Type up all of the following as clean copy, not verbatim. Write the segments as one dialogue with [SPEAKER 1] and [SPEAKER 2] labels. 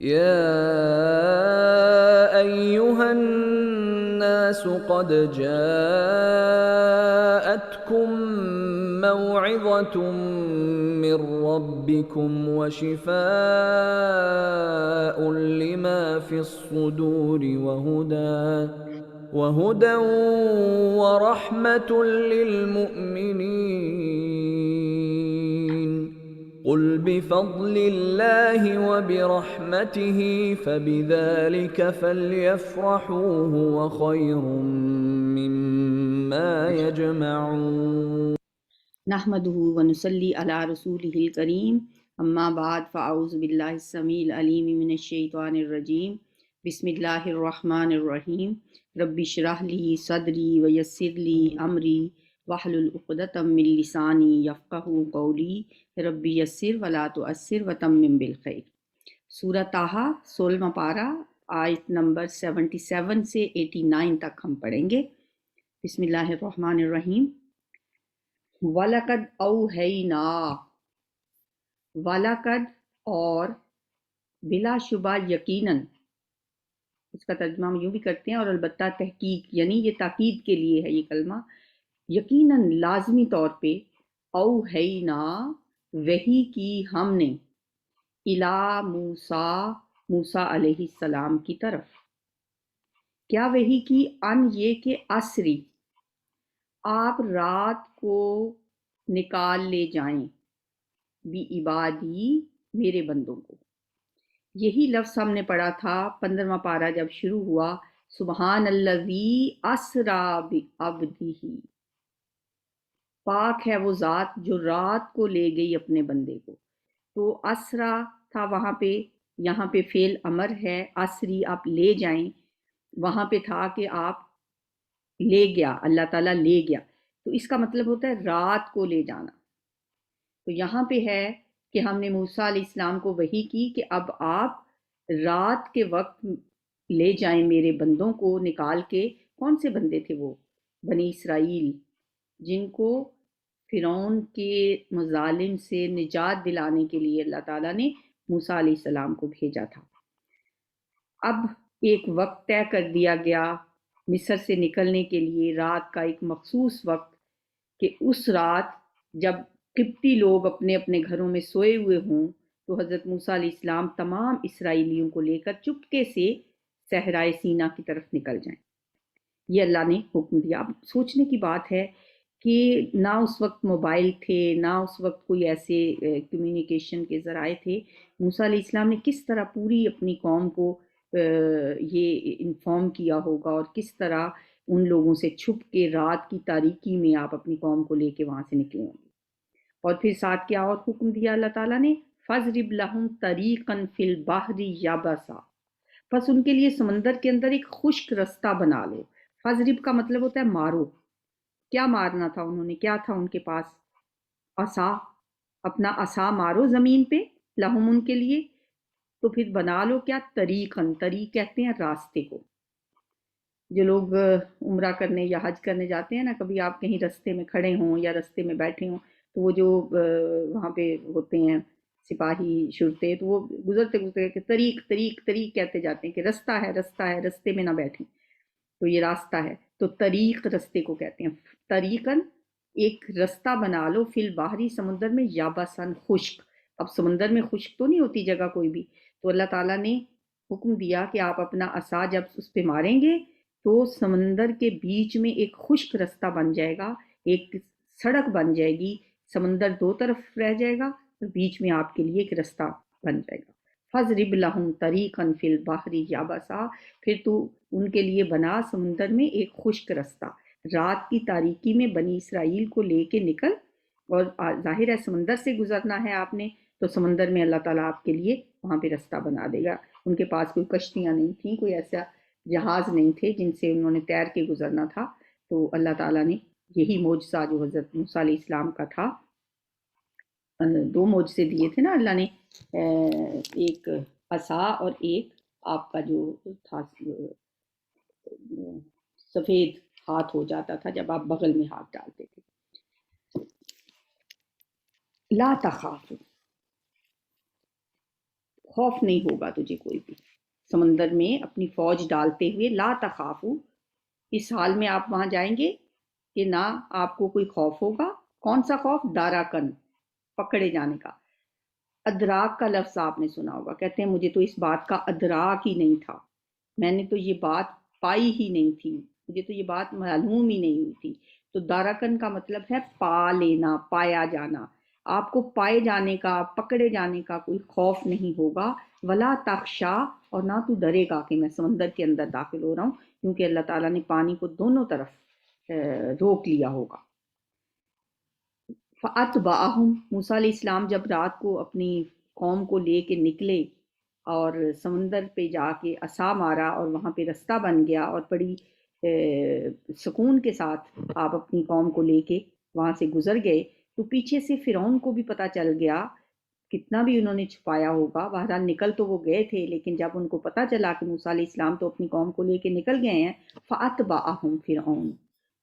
[SPEAKER 1] يا أيها الناس قد جاءتكم موعظة من ربكم وشفاء لما في الصدور وهدى ورحمة للمؤمنين قل بفضل الله وبرحمته فبذلك فليفرحوا هو خير مما يجمعون
[SPEAKER 2] نحمده ونصلي على رسوله الكريم اما بعد فاعوذ بالله السميع العليم من الشيطان الرجيم بسم الله الرحمن الرحيم رب اشرح لي صدري ويسر لي امري واحلل عقدة من لساني يفقهوا قولي رب يسر ولا تؤثر وتمم بالخير۔ سورہ طٰہٰ 16واں پارہ آیت نمبر 77 سے 89 تک ہم پڑھیں گے۔ بسم اللہ الرحمن الرحیم۔ وَلَقَدْ أَوْحَيْنَا، وَلَقَدْ اور بلا شبہ یقیناً، اس کا ترجمہ ہم یوں بھی کرتے ہیں، اور البتہ تحقیق، یعنی یہ تاکید کے لیے ہے یہ کلمہ، یقیناً لازمی طور پہ، اوحینا وحی کی ہم نے، الی موسیٰ موسیٰ علیہ السلام کی طرف۔ کیا وحی کی؟ ان یہ کہ اسری، آپ رات کو نکال لے جائیں، بی عبادی میرے بندوں کو۔ یہی لفظ ہم نے پڑھا تھا 15واں پارہ جب شروع ہوا، سبحان الذی اسریٰ بعبدہ، پاک ہے وہ ذات جو رات کو لے گئی اپنے بندے کو۔ تو اسریٰ تھا وہاں پہ، یہاں پہ فعل امر ہے، اسری آپ لے جائیں، وہاں پہ تھا کہ آپ لے گیا، اللہ تعالیٰ لے گیا، تو اس کا مطلب ہوتا ہے رات کو لے جانا۔ تو یہاں پہ ہے کہ ہم نے موسیٰ علیہ السلام کو وحی کی کہ اب آپ رات کے وقت لے جائیں میرے بندوں کو نکال کے۔ کون سے بندے تھے وہ؟ بنی اسرائیل، جن کو فرعون کے مظالم سے نجات دلانے کے لیے اللہ تعالیٰ نے موسیٰ علیہ السلام کو بھیجا تھا۔ اب ایک وقت طے کر دیا گیا مصر سے نکلنے کے لیے، رات کا ایک مخصوص وقت، کہ اس رات جب قبطی لوگ اپنے اپنے گھروں میں سوئے ہوئے ہوں تو حضرت موسیٰ علیہ السلام تمام اسرائیلیوں کو لے کر چپکے سے صحرائے سینا کی طرف نکل جائیں۔ یہ اللہ نے حکم دیا۔ اب سوچنے کی بات ہے کہ نہ اس وقت موبائل تھے، نہ اس وقت کوئی ایسے کمیونیکیشن کے ذرائع تھے، موسیٰ علیہ السلام نے کس طرح پوری اپنی قوم کو یہ انفارم کیا ہوگا، اور کس طرح ان لوگوں سے چھپ کے رات کی تاریکی میں آپ اپنی قوم کو لے کے وہاں سے نکلے ہوں گے۔ اور پھر ساتھ کیا اور حکم دیا اللہ تعالیٰ نے؟ فَاضْرِبْ لَهُمْ طَرِيقًا فِي الْبَحْرِ يَبَسًا، پس ان کے لیے سمندر کے اندر ایک خشک رستہ بنا لو۔ فَاضْرِب کا مطلب ہوتا ہے مارو۔ کیا مارنا تھا انہوں نے؟ کیا تھا ان کے پاس؟ عصا، اپنا عصا مارو زمین پہ، لہم ان کے لیے، تو پھر بنا لو کیا؟ طریقاً، طریق کہتے ہیں راستے کو۔ جو لوگ عمرہ کرنے یا حج کرنے جاتے ہیں نا، کبھی آپ کہیں رستے میں کھڑے ہوں یا رستے میں بیٹھے ہوں تو وہ جو وہاں پہ ہوتے ہیں سپاہی شرطے، تو وہ گزرتے گزرتے کہ طریق طریق طریق کہتے جاتے ہیں کہ رستہ ہے رستہ ہے، رستے میں نہ بیٹھیں، تو یہ راستہ ہے، تو طریق رستے کو کہتے ہیں۔ طریقاً ایک رستہ بنا لو، فی البحری سمندر میں، یابسن خشک۔ اب سمندر میں خشک تو نہیں ہوتی جگہ کوئی بھی، تو اللہ تعالیٰ نے حکم دیا کہ آپ اپنا عصا جب اس پہ ماریں گے تو سمندر کے بیچ میں ایک خشک رستہ بن جائے گا، ایک سڑک بن جائے گی، سمندر دو طرف رہ جائے گا اور بیچ میں آپ کے لیے ایک رستہ بن جائے گا۔ فَاضْرِبْ لَهُمْ طَرِيقًا فِي الْبَحْرِ يَبَسًا، پھر تو ان کے لیے بنا سمندر میں ایک خشک رستہ۔ رات کی تاریکی میں بنی اسرائیل کو لے کے نکل، اور ظاہر ہے سمندر سے گزرنا ہے آپ نے، تو سمندر میں اللہ تعالیٰ آپ کے لیے وہاں پہ رستہ بنا دے گا۔ ان کے پاس کوئی کشتیاں نہیں تھیں، کوئی ایسا جہاز نہیں تھے جن سے انہوں نے تیر کے گزرنا تھا، تو اللہ تعالیٰ نے یہی معجزہ جو حضرت موسیٰ علیہ السلام کا تھا، دو معجزے دیے تھے نا اللہ نے، ایک عصا اور ایک آپ کا جو تھا سفید ہاتھ ہو جاتا تھا جب آپ بغل میں ہاتھ ڈالتے تھے۔ لا تخاف، خوف نہیں ہوگا تجھے کوئی بھی سمندر میں اپنی فوج ڈالتے ہوئے، لا تخافو، اس حال میں آپ وہاں جائیں گے کہ نہ آپ کو کوئی خوف ہوگا۔ کون سا خوف؟ داراکن، پکڑے جانے کا۔ ادراک کا لفظ آپ نے سنا ہوگا، کہتے ہیں مجھے تو اس بات کا ادراک ہی نہیں تھا، میں نے تو یہ بات پائی ہی نہیں تھی، مجھے تو یہ بات معلوم ہی نہیں ہوئی تھی۔ تو داراکن کا مطلب ہے پا لینا، پایا جانا۔ آپ کو پائے جانے کا، پکڑے جانے کا کوئی خوف نہیں ہوگا۔ ولا تخشا، اور نہ تو ڈرے گا کہ میں سمندر کے اندر داخل ہو رہا ہوں، کیونکہ اللہ تعالیٰ نے پانی کو دونوں طرف روک لیا ہوگا۔ فَأَتْبَعَهُمْ، موسیٰ علیہ السلام جب رات کو اپنی قوم کو لے کے نکلے اور سمندر پہ جا کے عصا مارا اور وہاں پہ رستہ بن گیا اور بڑی سکون کے ساتھ آپ اپنی قوم کو لے کے وہاں سے گزر گئے، تو پیچھے سے فرعون کو بھی پتہ چل گیا، کتنا بھی انہوں نے چھپایا ہوگا، بہرحال نکل تو وہ گئے تھے، لیکن جب ان کو پتہ چلا کہ موسیٰ علیہ السلام تو اپنی قوم کو لے کے نکل گئے ہیں، فَأَتْبَعَهُمْ فرعون،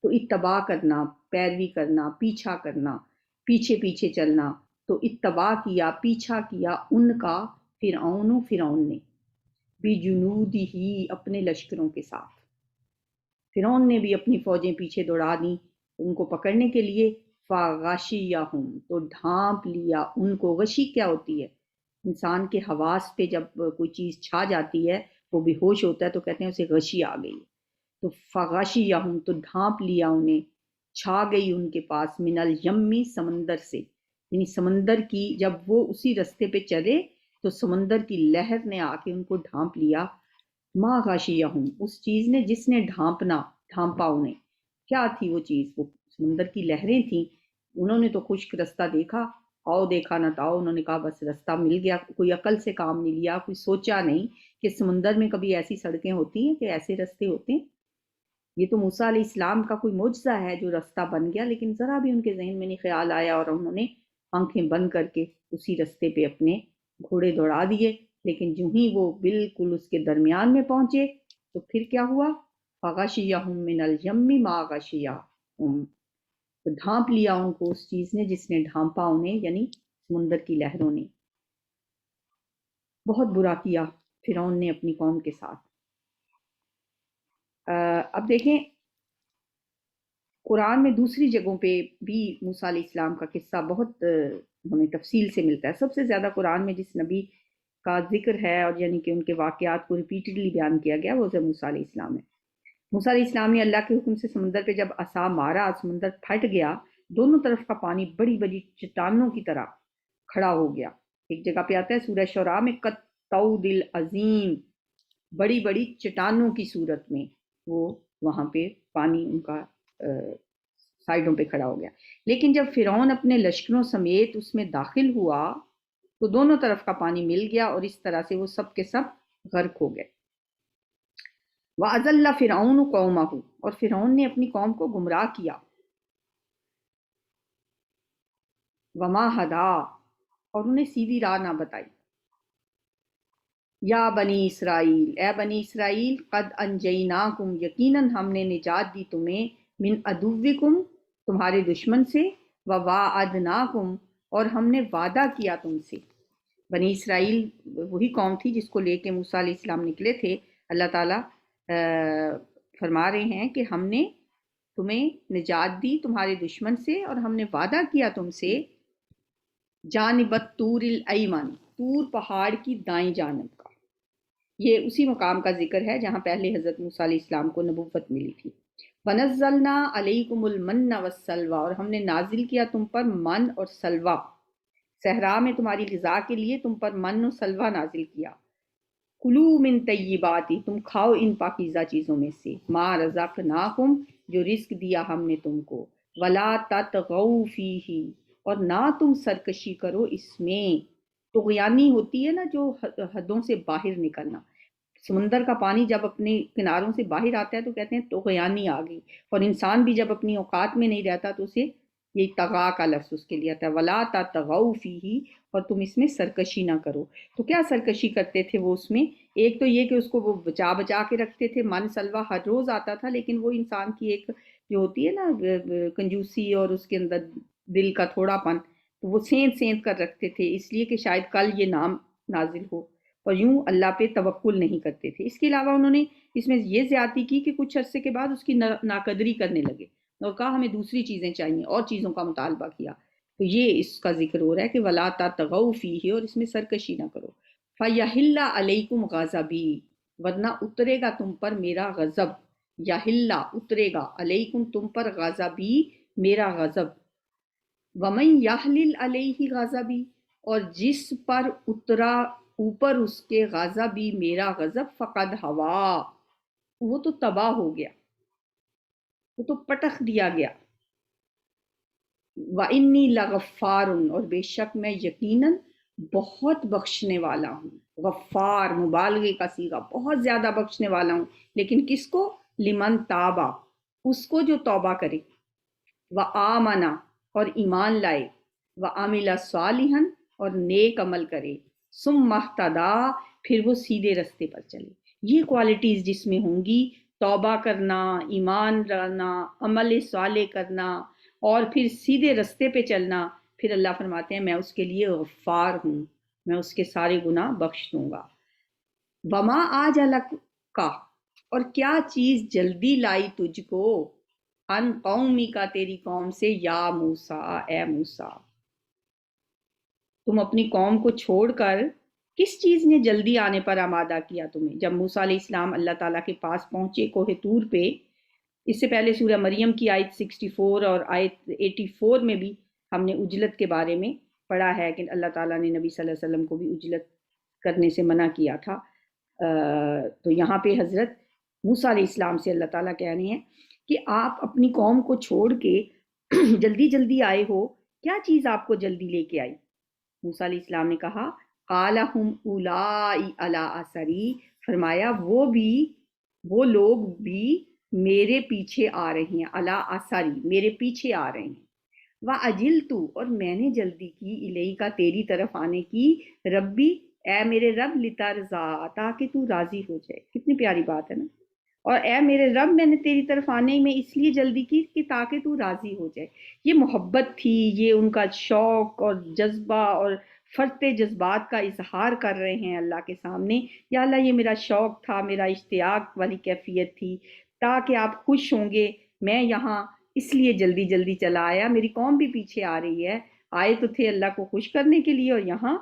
[SPEAKER 2] تو اتباع کرنا، پیروی کرنا، پیچھا کرنا، پیچھے پیچھے چلنا، تو اتباع کیا، پیچھا کیا ان کا فرعون نے، بِجُنُودِهِ، اپنے لشکروں کے ساتھ۔ فرعون نے بھی اپنی فوجیں پیچھے دوڑا دیں ان کو پکڑنے کے لیے، فَغَشِيَهُمْ، تو ڈھانپ لیا ان کو۔ غشی کیا ہوتی ہے؟ انسان کے حواس پہ جب کوئی چیز چھا جاتی ہے، وہ بے ہوش ہوتا ہے تو کہتے ہیں اسے غشی آ گئی۔ تو فغشیہم، تو ڈھانپ لیا انہیں، چھا گئی ان کے پاس، من الیمی، سمندر سے، یعنی سمندر کی، جب وہ اسی رستے پہ چلے تو سمندر کی لہر نے آ کے ان کو ڈھانپ لیا۔ ما غشیہم، اس چیز نے جس نے ڈھانپا انہیں۔ کیا تھی وہ چیز؟ وہ سمندر کی لہریں تھیں۔ انہوں نے تو خشک رستہ دیکھا، آؤ دیکھا نہ تاؤ، انہوں نے کہا بس رستہ مل گیا، کوئی عقل سے کام نہیں لیا، کوئی سوچا نہیں کہ سمندر میں کبھی ایسی سڑکیں ہوتی ہیں کہ ایسے رستے ہوتے ہیں۔ یہ تو موسیٰ علیہ السلام کا کوئی معجزہ ہے جو رستہ بن گیا، لیکن ذرا بھی ان کے ذہن میں نہیں خیال آیا اور انہوں نے آنکھیں بند کر کے اسی رستے پہ اپنے گھوڑے دوڑا دیے۔ لیکن جو ہی وہ بالکل اس کے درمیان میں پہنچے تو پھر کیا ہوا؟ فغشیہم من الیم ما غشیہم، تو ڈھانپ لیا ان کو اس چیز نے جس نے ڈھانپا انہیں، یعنی سمندر کی لہروں نے۔ بہت برا کیا فرعون نے اپنی قوم کے ساتھ۔ اب دیکھیں قرآن میں دوسری جگہوں پہ بھی موسیٰ علیہ السلام کا قصہ بہت ہمیں تفصیل سے ملتا ہے۔ سب سے زیادہ قرآن میں جس نبی کا ذکر ہے اور یعنی کہ ان کے واقعات کو ریپیٹڈلی بیان کیا گیا وہ موسیٰ علیہ السلام ہے۔ موسیٰ علیہ السلام نے اللہ کے حکم سے سمندر پہ جب عصا مارا، سمندر پھٹ گیا، دونوں طرف کا پانی بڑی بڑی چٹانوں کی طرح کھڑا ہو گیا۔ ایک جگہ پہ آتا ہے سورہ شعراء میں کالطود العظیم، بڑی بڑی چٹانوں کی صورت میں وہ وہاں پہ پانی ان کا سائڈوں پہ کھڑا ہو گیا۔ لیکن جب فرعون اپنے لشکروں سمیت اس میں داخل ہوا تو دونوں طرف کا پانی مل گیا اور اس طرح سے وہ سب کے سب غرق ہو گئے۔ وَأَضَلَّ فِرْعَوْنُ قَوْمَهُ، اور فرعون نے اپنی قوم کو گمراہ کیا۔ وَمَا هَدَىٰ، اور انہیں سیدھی راہ نہ بتائی۔ یا بنی اسرائیل، اے بنی اسرائیل، قد انجیناکم، یقیناً ہم نے نجات دی تمہیں، من عدوکم، تمہارے دشمن سے، وواعدناکم، اور ہم نے وعدہ کیا تم سے۔ بنی اسرائیل وہی قوم تھی جس کو لے کے موسیٰ علیہ السلام نکلے تھے۔ اللہ تعالیٰ فرما رہے ہیں کہ ہم نے تمہیں نجات دی تمہارے دشمن سے اور ہم نے وعدہ کیا تم سے، جانبت طور الایمن، طور پہاڑ کی دائیں جانب کا۔ یہ اسی مقام کا ذکر ہے جہاں پہلے حضرت موسیٰ علیہ السلام کو نبوت ملی تھی۔ وَنَزَّلْنَا عَلَيْكُمُ الْمَنَّ وَالسَّلْوَىٰ، اور ہم نے نازل کیا تم پر من اور سلوہ، صحرا میں تمہاری غذا کے لیے تم پر من و سلوہ نازل کیا۔ کلوا من طیبات، تم کھاؤ ان پاکیزہ چیزوں میں سے، ما رزقناکم، جو رزق دیا ہم نے تم کو، ولا تطغوا فیہ، اور نہ تم سرکشی کرو اس میں۔ طغیانی ہوتی ہے نا جو حدوں سے باہر نکلنا۔ سمندر کا پانی جب اپنے کناروں سے باہر آتا ہے تو کہتے ہیں طغیانی آ گئی، اور انسان بھی جب اپنی اوقات میں نہیں رہتا تو اسے یہ طغا کا لفظ اس کے لیے آتا ہے، ولا تطغوا فیہ، اور تم اس میں سرکشی نہ کرو۔ تو کیا سرکشی کرتے تھے وہ اس میں؟ ایک تو یہ کہ اس کو وہ بچا بچا کے رکھتے تھے، من سلوہ ہر روز آتا تھا، لیکن وہ انسان کی ایک جو ہوتی ہے نا کنجوسی اور اس کے اندر دل کا تھوڑا پن، تو وہ سینت سینت کر رکھتے تھے اس لیے کہ شاید کل یہ نام نازل ہو۔ اور یوں اللہ پہ توکل نہیں کرتے تھے۔ اس کے علاوہ انہوں نے اس میں یہ زیادتی کی کہ کچھ عرصے کے بعد اس کی ناقدری کرنے لگے اور کہا ہمیں دوسری چیزیں چاہیے، اور چیزوں کا مطالبہ کیا۔ تو یہ اس کا ذکر ہو رہا ہے کہ وَلَا تَطْغَوْا فِيهِ، اور اس میں سرکشی نہ کرو۔ فَيَحِلَّ عَلَيْكُمْ غَضَبِي، ورنہ اترے گا تم پر میرا غضب، یحل اترے گا، علیکم تم پر، غضبی میرا غضب، وَمَن يَحْلِلْ عَلَيْهِ غَضَبِي، اور جس پر اترا اوپر اس کے غضبی میرا غضب، فقد ہوا، وہ تو تباہ ہو گیا، وہ تو پٹخ دیا گیا۔ وَإِنِّي لَغَفَّارٌ، اور بے شک میں یقیناً بہت بخشنے والا ہوں۔ غفار مبالغے کا صیغہ، بہت زیادہ بخشنے والا ہوں، لیکن کس کو؟ لمن تابا، اس کو جو توبہ کرے، وآمنا، اور ایمان لائے، وعمل صالحا، اور نیک عمل کرے، ثم اہتدی، پھر وہ سیدھے رستے پر چلے۔ یہ کوالٹیز جس میں ہوں گی، توبہ کرنا، ایمان لانا، عمل صالح کرنا، اور پھر سیدھے رستے پہ چلنا، پھر اللہ فرماتے ہیں میں اس کے لیے غفار ہوں، میں اس کے سارے گناہ بخش دوں گا۔ وما آجلک کا، اور کیا چیز جلدی لائی تجھ کو، ان قومی کا، تیری قوم سے، یا موسیٰ، اے موسیٰ، تم اپنی قوم کو چھوڑ کر کس چیز نے جلدی آنے پر آمادہ کیا تمہیں؟ جب موسیٰ علیہ السلام اللہ تعالیٰ کے پاس پہنچے کوہ طور پہ، اس سے پہلے سورہ مریم کی آیت 64 اور آیت 84 میں بھی ہم نے عجلت کے بارے میں پڑھا ہے کہ اللہ تعالیٰ نے نبی صلی اللہ علیہ وسلم کو بھی عجلت کرنے سے منع کیا تھا۔ تو یہاں پہ حضرت موسیٰ علیہ السلام سے اللہ تعالیٰ کہہ رہے ہیں کہ آپ اپنی قوم کو چھوڑ کے جلدی جلدی آئے ہو، کیا چیز آپ کو جلدی لے کے آئی؟ موسیٰ علیہ السلام نے کہا قَالَ هُمْ أُولَٰئِ عَلَىٰ أَثَرِي، فرمایا وہ لوگ بھی میرے پیچھے آ رہے ہیں، عَلَىٰ أَثَرِي، میرے پیچھے آ رہے ہیں، وَأَجِلْتُ، اور میں نے جلدی کی، إِلَيْكَ، تیری طرف آنے کی، ربی، اے میرے رب، لِتَرْضَىٰ، تاکہ تو راضی ہو جائے۔ کتنی پیاری بات ہے نا، اور اے میرے رب، میں نے تیری طرف آنے میں اس لیے جلدی کی کہ تاکہ تو راضی ہو جائے۔ یہ محبت تھی، یہ ان کا شوق اور جذبہ اور فرط جذبات کا اظہار کر رہے ہیں اللہ کے سامنے، یا اللہ یہ میرا شوق تھا، میرا اشتیاق والی کیفیت تھی، تاکہ آپ خوش ہوں گے، میں یہاں اس لیے جلدی جلدی چلا آیا، میری قوم بھی پیچھے آ رہی ہے، آئے تو تھے اللہ کو خوش کرنے کے لیے، اور یہاں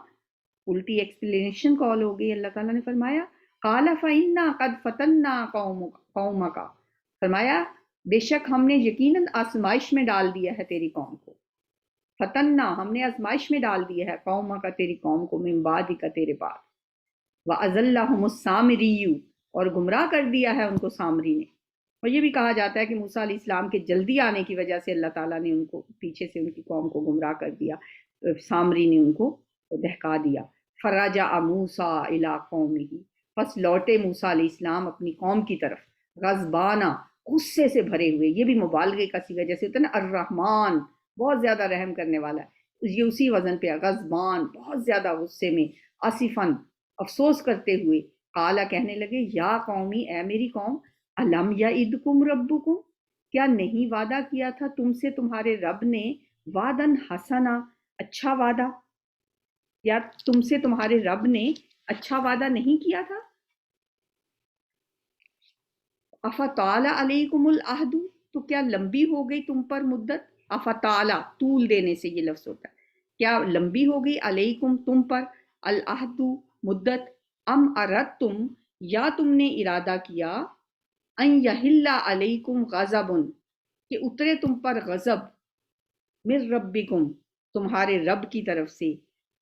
[SPEAKER 2] الٹی ایکسپلینیشن کال ہو گئی۔ اللہ تعالیٰ نے فرمایا قَالَ فَإِنَّا قَدْ فَتَنَّا قَوْمَكَ، فرمایا بے شک ہم نے یقیناً آزمائش میں ڈال دیا ہے تیری قوم کو، فتنہ، ہم نے آزمائش میں ڈال دیا ہے، قومک، تیری قوم کو، من بعدک، تیرے بعد، وَأَضَلَّهُمُ السَّامِرِيُّ، اور گمراہ کر دیا ہے ان کو سامری نے۔ اور یہ بھی کہا جاتا ہے کہ موسیٰ علیہ السلام کے جلدی آنے کی وجہ سے اللہ تعالیٰ نے ان کو پیچھے سے ان کی قوم کو گمراہ کر دیا، سامری نے ان کو بہکا دیا۔ فَرَجَعَ مُوسَىٰ إِلَىٰ قَوْمِهِ، پس لوٹے موسیٰ علیہ السلام اپنی قوم کی طرف، غضبانہ، غصے سے بھرے ہوئے۔ یہ بھی مبالغے کا صیغہ، جیسے ہوتا ہے نا الرحمن، بہت زیادہ رحم کرنے والا ہے، یہ اسی وزن پہ غضبان، بہت زیادہ غصے میں، آصفاً، افسوس کرتے ہوئے، قالا، کہنے لگے، یا قومی، اے میری قوم، الم یعدکم ربکم، کیا نہیں وعدہ کیا تھا تم سے تمہارے رب نے، وعدن حسنا، اچھا وعدہ، یا تم سے تمہارے رب نے اچھا وعدہ نہیں کیا تھا؟ افطال علیکم العہد، تو کیا لمبی ہو گئی تم پر مدت؟ افطالہ، طول دینے سے یہ لفظ ہوتا ہے، کیا لمبی ہو گئی علیکم تم پر، العہد مدت، ام اردتم، یا تم نے ارادہ کیا، ان یحل علیکم غضب، کہ اترے تم پر غضب، من ربکم، تمہارے رب کی طرف سے،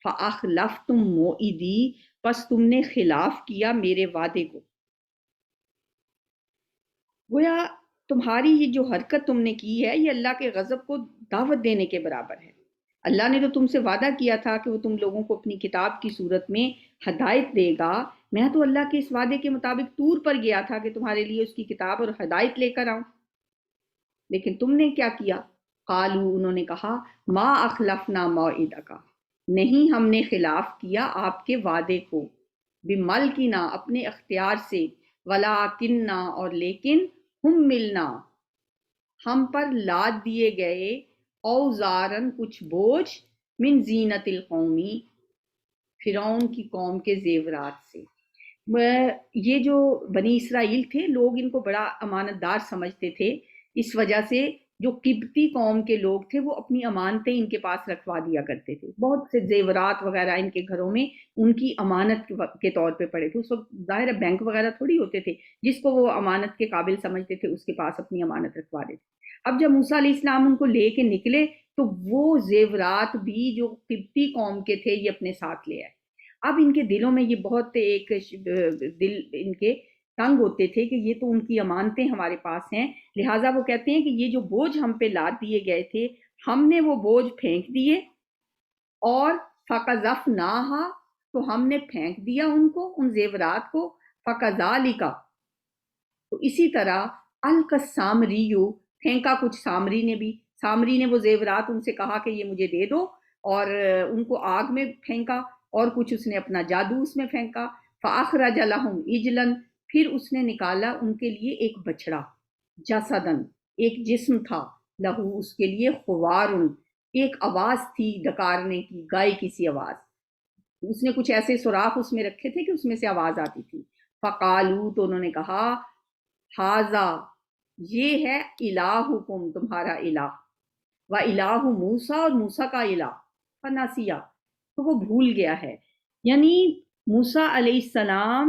[SPEAKER 2] فاخلفتم موعدی، پس تم نے خلاف کیا میرے وعدے کو۔ گویا تمہاری یہ جو حرکت تم نے کی ہے، یہ اللہ کے غضب کو دعوت دینے کے برابر ہے۔ اللہ نے تو تم سے وعدہ کیا تھا کہ وہ تم لوگوں کو اپنی کتاب کی صورت میں ہدایت دے گا، میں تو اللہ کے اس وعدے کے مطابق طور پر گیا تھا کہ تمہارے لیے اس کی کتاب اور ہدایت لے کر آؤں، لیکن تم نے کیا کیا؟ قالو، انہوں نے کہا، ما اخلفنا موعدک، نہیں ہم نے خلاف کیا آپ کے وعدے کو، بملکنا، اپنے اختیار سے، ولاکننا، اور لیکن، ہم ملنا، ہم پر لاد دیے گئے، اوزارن، کچھ بوجھ، من زینت القومی، فرعون کی قوم کے زیورات سے۔ یہ جو بنی اسرائیل تھے، لوگ ان کو بڑا امانت دار سمجھتے تھے، اس وجہ سے جو قبطی قوم کے لوگ تھے وہ اپنی امانتیں ان کے پاس رکھوا دیا کرتے تھے، بہت سے زیورات وغیرہ ان کے گھروں میں ان کی امانت کے طور پہ پڑے تھے۔ اس وقت ظاہر بینک وغیرہ تھوڑی ہوتے تھے، جس کو وہ امانت کے قابل سمجھتے تھے اس کے پاس اپنی امانت رکھوا دیتے۔ اب جب موسیٰ علیہ السلام ان کو لے کے نکلے تو وہ زیورات بھی جو قبطی قوم کے تھے یہ اپنے ساتھ لے آئے۔ اب ان کے دلوں میں یہ بہت ایک دل ان کے تنگ ہوتے تھے کہ یہ تو ان کی امانتیں ہمارے پاس ہیں، لہٰذا وہ کہتے ہیں کہ یہ جو بوجھ ہم پہ لاد دیے گئے تھے ہم نے وہ بوجھ پھینک دیے، اور فَقَذَفْنَاهَا تو ہم نے پھینک دیا ان کو، ان زیورات کو، فَكَذَلِكَ تو اسی طرح القى السامری پھینکا کچھ سامری نے بھی، سامری نے وہ زیورات ان سے کہا کہ یہ مجھے دے دو اور ان کو آگ میں پھینکا، اور کچھ اس نے اپنا جادو اس میں پھینکا۔ فَأَخْرَجَ لَهُمْ عِجْلًا پھر اس نے نکالا ان کے لیے ایک بچڑا، جسدن ایک جسم تھا، لہو اس کے لیے خوارن ایک آواز تھی ڈکارنے کی، گائے کی سی آواز، اس نے کچھ ایسے سوراخ اس میں رکھے تھے کہ اس میں سے آواز آتی تھی۔ فَقَالُوا تو انہوں نے کہا ہاذا یہ ہے الہکم تمہارا الہ، و الہ موسیٰ اور موسیٰ کا الہ، فنسیہ تو وہ بھول گیا ہے، یعنی موسیٰ علیہ السلام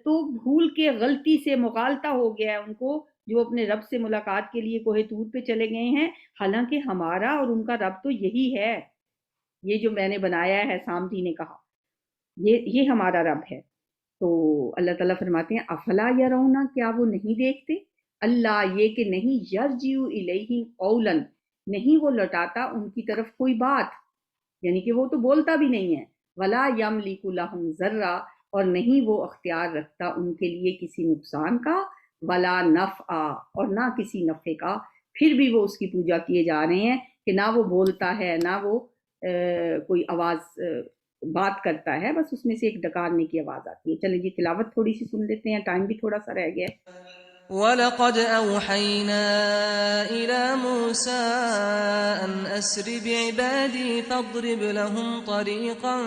[SPEAKER 2] تو بھول کے غلطی سے مغالطہ ہو گیا ہے ان کو، جو اپنے رب سے ملاقات کے لیے کوہ طور پہ چلے گئے ہیں، حالانکہ ہمارا اور ان کا رب تو یہی ہے، یہ جو میں نے بنایا ہے، سامری نے کہا یہ ہمارا رب ہے۔ تو اللہ تعالیٰ فرماتے ہیں افلا یرونا کیا وہ نہیں دیکھتے، اللہ یہ کہ نہیں یرجع الیہم قولا نہیں وہ لوٹاتا ان کی طرف کوئی بات، یعنی کہ وہ تو بولتا بھی نہیں ہے، ولا یملک لہم ضرا اور نہیں وہ اختیار رکھتا ان کے لیے کسی نقصان کا، ولا نفع اور نہ کسی نفع کا، پھر بھی وہ اس کی پوجا کیے جا رہے ہیں کہ نہ وہ بولتا ہے نہ وہ کوئی آواز بات کرتا ہے، بس اس میں سے ایک ڈکارنے کی آواز آتی ہے۔ چلیں جی تلاوت تھوڑی سی سن لیتے ہیں، ٹائم بھی تھوڑا سا رہ گیا ہے۔
[SPEAKER 3] وَلَقَدْ أَوْحَيْنَا إِلَى مُوسَىٰ أَنْ أَسْرِ بِعِبَادِي فَاضْرِبْ لَهُمْ طَرِيقًا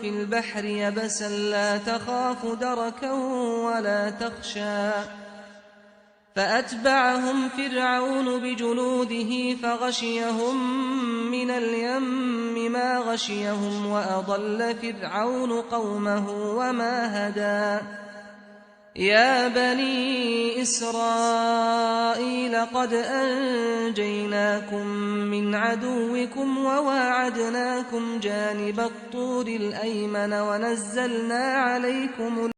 [SPEAKER 3] فِي الْبَحْرِ يَبَسًا لَا تَخَافُ دَرَكًا وَلَا تَخْشَىٰ فَأَتْبَعَهُمْ فِرْعَوْنُ بِجُنُودِهِ فَغَشِيَهُم مِّنَ الْيَمِّ مَا غَشِيَهُمْ وَأَضَلَّ فِرْعَوْنُ قَوْمَهُ وَمَا هَدَىٰ يا بني إسرائيل قد أنجيناكم من عدوكم وواعدناكم جانب الطور الأيمن ونزلنا عليكم